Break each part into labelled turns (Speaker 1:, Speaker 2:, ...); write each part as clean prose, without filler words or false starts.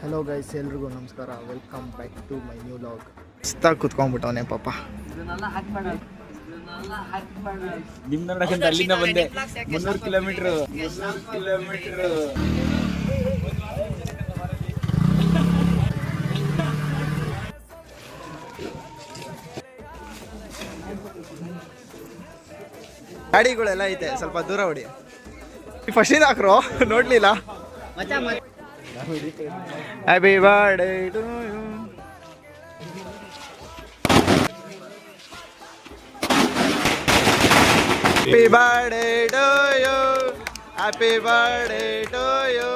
Speaker 1: Hello guys, ಎಲ್ರಿಗೂ ನಮಸ್ಕಾರ. Welcome back to my new vlog. ಮಸ್ತಾಗಿ ಕುತ್ಕೊಂಡ್ಬಿಟ್ಟವನೇ ಪಾಪ.
Speaker 2: ನಿಮ್ ನೋಡಕ್ಕಂತ ಅಲ್ಲಿಂದ ಬಂದೆ 300 ಕಿಲೋಮೀಟರ್.
Speaker 1: ಗಾಡಿಗಳೆಲ್ಲ ಐತೆ, ಸ್ವಲ್ಪ ದೂರ ಹೊಡಿ. ಫಸ್ಟ್ ಹಾಕ್ರು ನೋಡ್ಲಿಲ್ಲ. Happy birthday to you. Happy birthday to you. Happy birthday to you.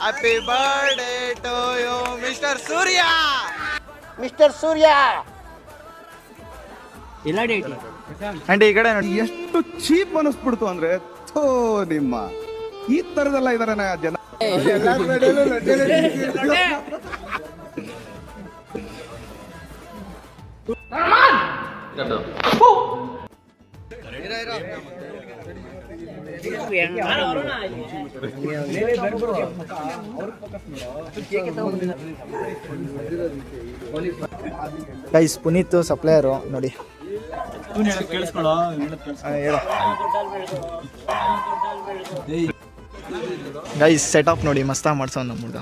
Speaker 1: Happy birthday to you mister Surya. Mister Surya
Speaker 2: ಎಲ್ಲ ಡೇಟ್
Speaker 1: ಆಂಟಿ ಈ ಕಡೆ ನೋಡಿ.
Speaker 3: ಎಷ್ಟು ಚೀಪ್ ಅನಿಸ್ಬಿಡ್ತು ಅಂದ್ರೆ ಥೋ ನಿಮ್ಮ ಈ ತರದೆಲ್ಲ ಇದಾರೆ ಜನ.
Speaker 1: ಗೈಸ್, ಪುನೀತ್ ಸಪ್ಲೈಯರು ನೋಡಿ. ಗೈಸ್ ಸೆಟಪ್ ನೋಡಿ, ಮಸ್ತಾಗಿ ಮಾಡ್ಸೋನ್ ನಮ್ಮ ಹುಡುಗ.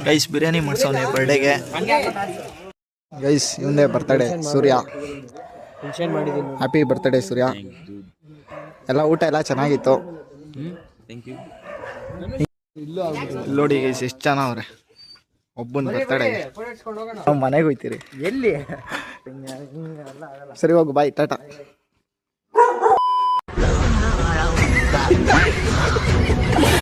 Speaker 1: ಗೈಸ್ ಬಿರಿಯಾನಿ ಮಾಡ್ಸೋನೆ ಬರ್ಡೇಗೆ. ಗೈಸ್ ಇವಂದೇ ಬರ್ತಡೇ ಸೂರ್ಯ. ಹ್ಯಾಪಿ ಬರ್ತಡೇ ಸೂರ್ಯ. ಎಲ್ಲ ಊಟ ಎಲ್ಲ ಚೆನ್ನಾಗಿತ್ತು. ನೋಡಿ ಗೈಸ್ ಎಷ್ಟು ಜನ ಅವ್ರೆ ಒಬ್ಬನ ಬರ್ತಡೇ. ನಾವು ಮನೆಗೆ ಹೋಗ್ತೀರಿ. ಎಲ್ಲಿ? ಸರಿ ಹೋಗು, ಬಾಯ್, ಟಾಟಾ.